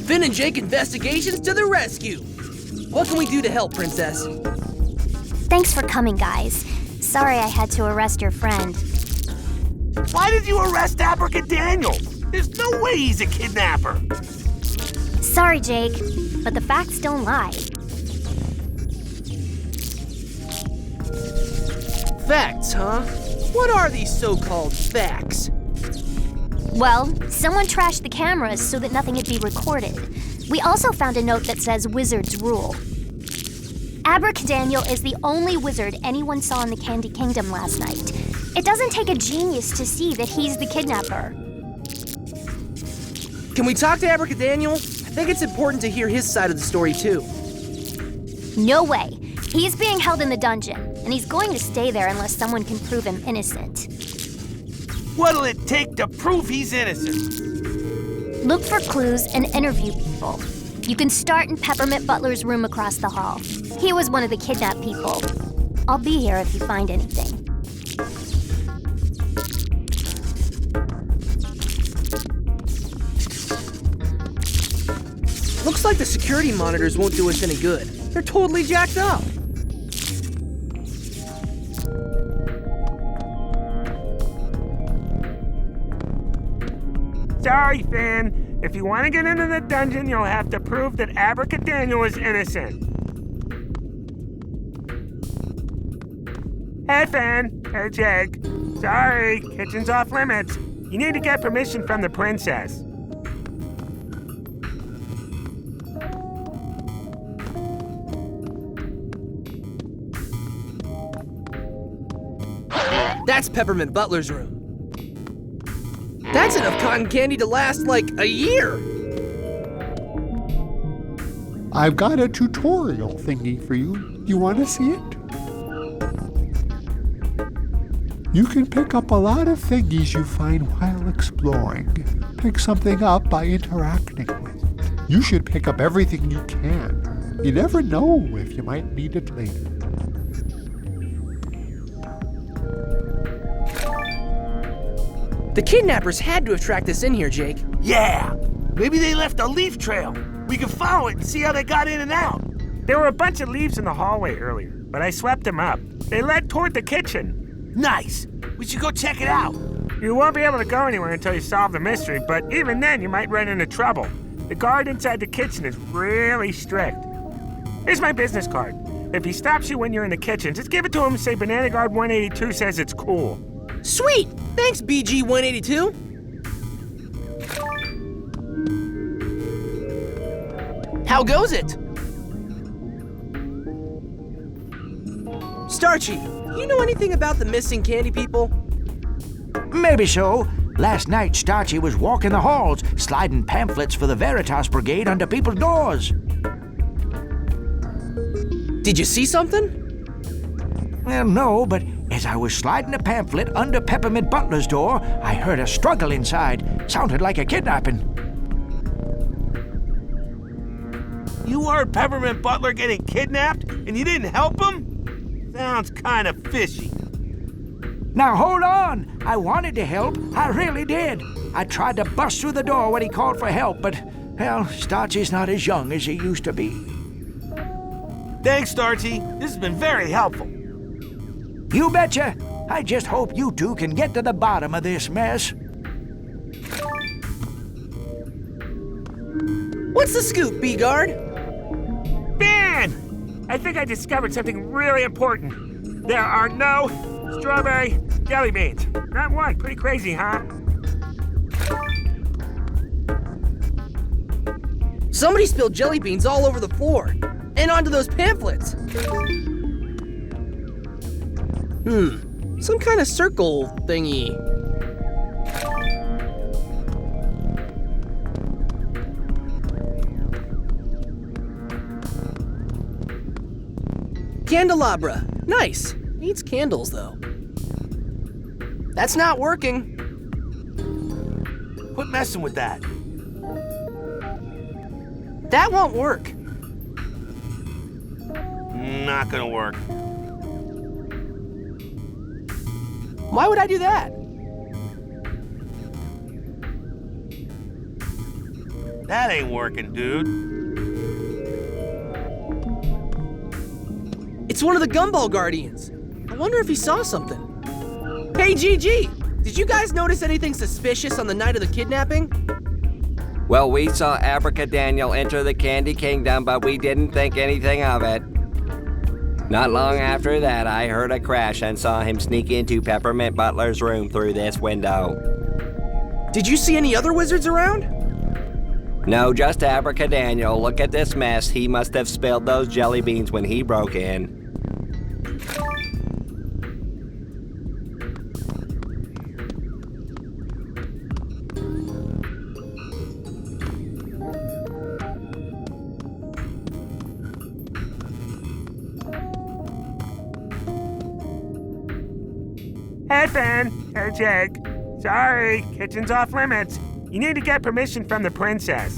Finn and Jake Investigations to the rescue! What can we do to help, Princess? Thanks for coming, guys. Sorry I had to arrest your friend. Why did you arrest Abracadaniel? There's no way he's a kidnapper. Sorry, Jake, but the facts don't lie. Facts, huh? What are these so-called facts? Well, someone trashed the cameras so that nothing could be recorded. We also found a note that says wizards rule. Abracadaniel is the only wizard anyone saw in the Candy Kingdom last night. It doesn't take a genius to see that he's the kidnapper. Can we talk to Abracadaniel? I think it's important to hear his side of the story, too. No way. He's being held in the dungeon, and he's going to stay there unless someone can prove him innocent. What'll it take to prove he's innocent? Look for clues and interview people. You can start in Peppermint Butler's room across the hall. He was one of the kidnapped people. I'll be here if you find anything. Looks like the security monitors won't do us any good. They're totally jacked up. Sorry, Finn. If you want to get into the dungeon, you'll have to prove that Abracadaniel is innocent. Hey, Finn. Hey, Jake. Sorry, kitchen's off limits. You need to get permission from the princess. That's Peppermint Butler's room. That's enough cotton candy to last, like, a year! I've got a tutorial thingy for you. You want to see it? You can pick up a lot of thingies you find while exploring. Pick something up by interacting with it. You should pick up everything you can. You never know if you might need it later. The kidnappers had to have tracked us in here, Jake. Yeah! Maybe they left a leaf trail. We can follow it and see how they got in and out. There were a bunch of leaves in the hallway earlier, but I swept them up. They led toward the kitchen. Nice! We should go check it out. You won't be able to go anywhere until you solve the mystery, but even then you might run into trouble. The guard inside the kitchen is really strict. Here's my business card. If he stops you when you're in the kitchen, just give it to him and say Banana Guard 182 says it's cool. Sweet! Thanks, BG-182. How goes it? Starchy, you know anything about the missing candy people? Maybe so. Last night, Starchy was walking the halls, sliding pamphlets for the Veritas Brigade under people's doors. Did you see something? Well, no, but as I was sliding a pamphlet under Peppermint Butler's door, I heard a struggle inside. Sounded like a kidnapping. You heard Peppermint Butler getting kidnapped and you didn't help him? Sounds kind of fishy. Now, hold on. I wanted to help. I really did. I tried to bust through the door when he called for help, but, well, Starchy's not as young as he used to be. Thanks, Starchy. This has been very helpful. You betcha. I just hope you two can get to the bottom of this mess. What's the scoop, B-Guard? Ben! I think I discovered something really important. There are no strawberry jelly beans. Not one. Pretty crazy, huh? Somebody spilled jelly beans all over the floor and onto those pamphlets. Some kind of circle thingy. Candelabra. Nice. Needs candles, though. That's not working. Quit messing with that. That won't work. Not gonna work. Why would I do that? That ain't working, dude. It's one of the Gumball Guardians. I wonder if he saw something. Hey, GG! Did you guys notice anything suspicious on the night of the kidnapping? Well, we saw Abracadaniel enter the Candy Kingdom, but we didn't think anything of it. Not long after that, I heard a crash and saw him sneak into Peppermint Butler's room through this window. Did you see any other wizards around? No, just Abracadaniel. Look at this mess. He must have spilled those jelly beans when he broke in. Hey, Ben. Hey, Jake. Sorry, kitchen's off limits. You need to get permission from the princess.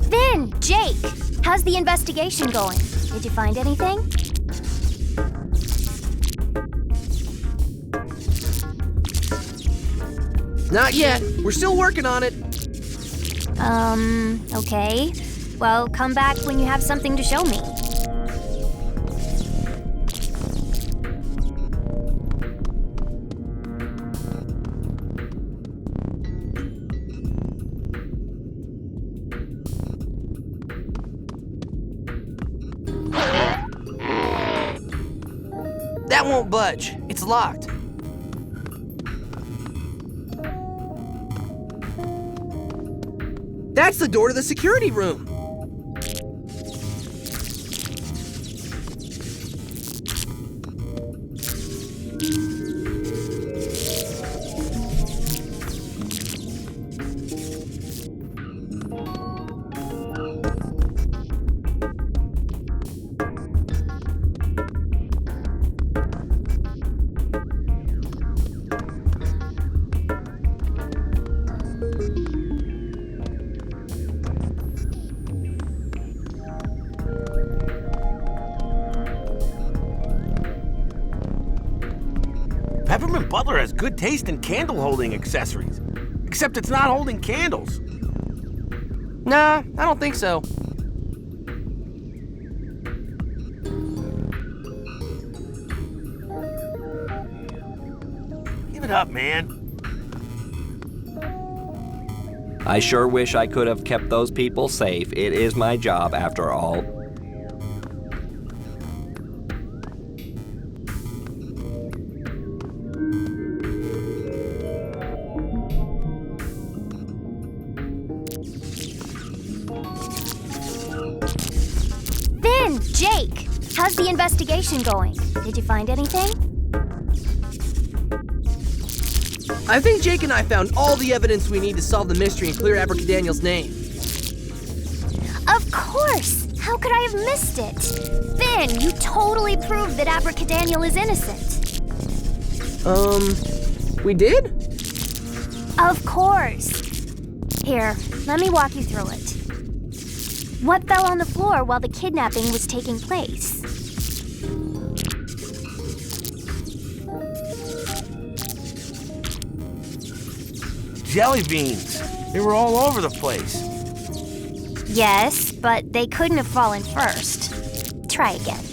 Finn, Jake, how's the investigation going? Did you find anything? Not yet. We're still working on it. Okay. Well, come back when you have something to show me. That won't budge. It's locked. That's the door to the security room. Peppermint Butler has good taste in candle-holding accessories. Except it's not holding candles. Nah, I don't think so. Give it up, man. I sure wish I could have kept those people safe. It is my job, after all. Jake, how's the investigation going? Did you find anything? I think Jake and I found all the evidence we need to solve the mystery and clear Abracadaniel's name. Of course! How could I have missed it? Finn, you totally proved that Abracadaniel is innocent. We did? Of course. Here, let me walk you through it. What fell on the floor while the kidnapping was taking place? Jelly beans. They were all over the place. Yes, but they couldn't have fallen first. Try again.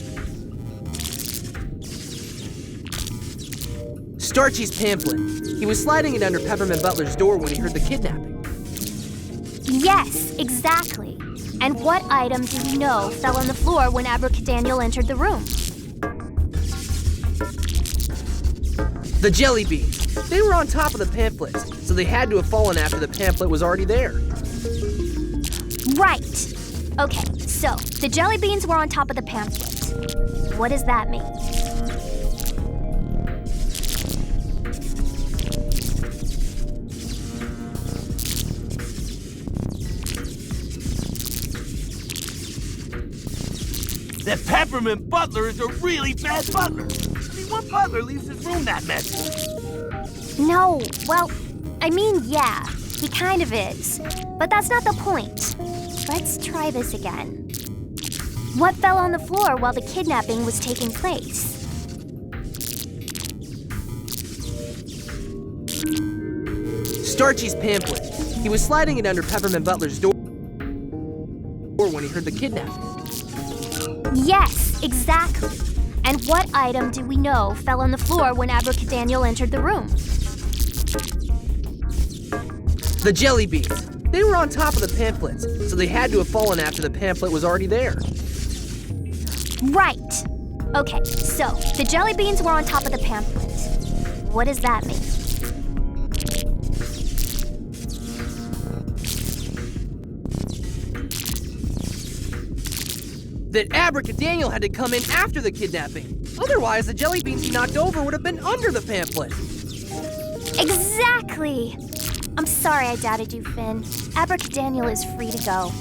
Starchy's pamphlet. He was sliding it under Peppermint Butler's door when he heard the kidnapping. Yes, exactly. And what item do you know fell on the floor when Abracadaniel entered the room? The jelly beans. They were on top of the pamphlet, so they had to have fallen after the pamphlet was already there. Right. Okay, so the jelly beans were on top of the pamphlet. What does that mean? That Peppermint Butler is a really bad butler. I mean, what butler leaves his room that messy? No, well, I mean, yeah, he kind of is. But that's not the point. Let's try this again. What fell on the floor while the kidnapping was taking place? Starchy's pamphlet. He was sliding it under Peppermint Butler's door when he heard the kidnapping. Yes, exactly. And what item do we know fell on the floor when Abracadaniel entered the room? The jelly beans. They were on top of the pamphlets, so they had to have fallen after the pamphlet was already there. Right. Okay, so the jelly beans were on top of the pamphlet. What does that mean? That Abracadaniel had to come in after the kidnapping. Otherwise, the jelly beans he knocked over would have been under the pamphlet. Exactly! I'm sorry I doubted you, Finn. Abracadaniel is free to go.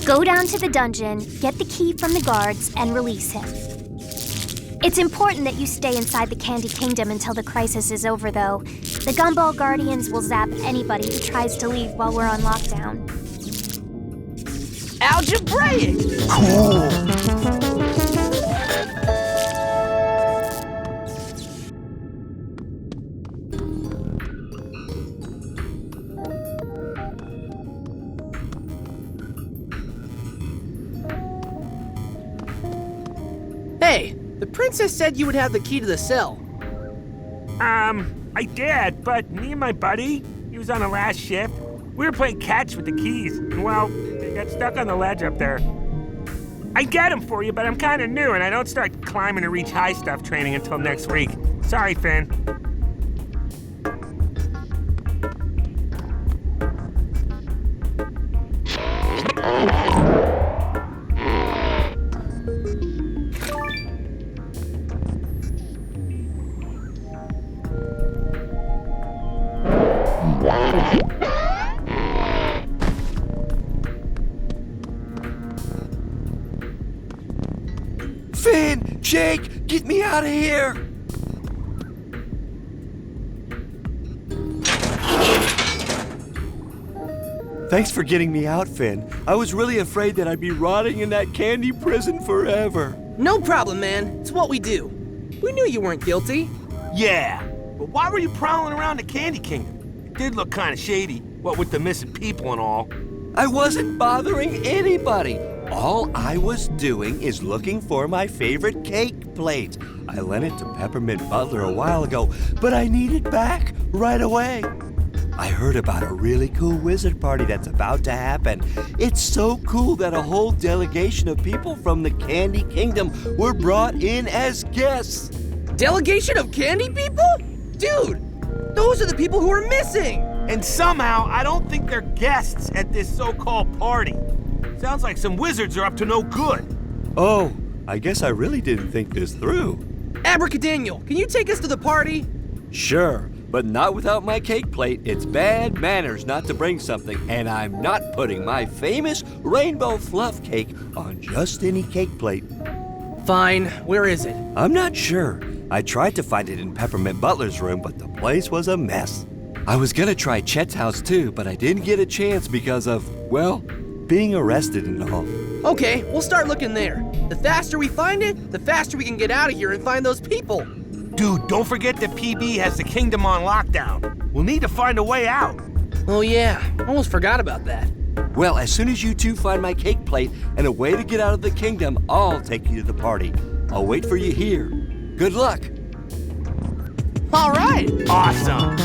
Go down to the dungeon, get the key from the guards, and release him. It's important that you stay inside the Candy Kingdom until the crisis is over, though. The Gumball Guardians will zap anybody who tries to leave while we're on lockdown. Algebraic! Cool. Hey, the princess said you would have the key to the cell. I did, but me and my buddy, he was on the last shift. We were playing catch with the keys, and well, they got stuck on the ledge up there. I get them for you, but I'm kind of new, and I don't start climbing to reach high stuff training until next week. Sorry, Finn. Finn! Jake! Get me out of here! Thanks for getting me out, Finn. I was really afraid that I'd be rotting in that candy prison forever. No problem, man. It's what we do. We knew you weren't guilty. Yeah, but why were you prowling around the Candy Kingdom? It did look kind of shady, what with the missing people and all. I wasn't bothering anybody. All I was doing is looking for my favorite cake plate. I lent it to Peppermint Butler a while ago, but I need it back right away. I heard about a really cool wizard party that's about to happen. It's so cool that a whole delegation of people from the Candy Kingdom were brought in as guests. Delegation of candy people? Dude, those are the people who are missing. And somehow, I don't think they're guests at this so-called party. Sounds like some wizards are up to no good. Oh, I guess I really didn't think this through. Abracadaniel, can you take us to the party? Sure, but not without my cake plate. It's bad manners not to bring something, and I'm not putting my famous rainbow fluff cake on just any cake plate. Fine, where is it? I'm not sure. I tried to find it in Peppermint Butler's room, but the place was a mess. I was gonna try Chet's house too, but I didn't get a chance because of, well, being arrested and all. Okay, we'll start looking there. The faster we find it, the faster we can get out of here and find those people. Dude, don't forget that PB has the kingdom on lockdown. We'll need to find a way out. Oh yeah, almost forgot about that. Well, as soon as you two find my cake plate and a way to get out of the kingdom, I'll take you to the party. I'll wait for you here. Good luck. All right. Awesome.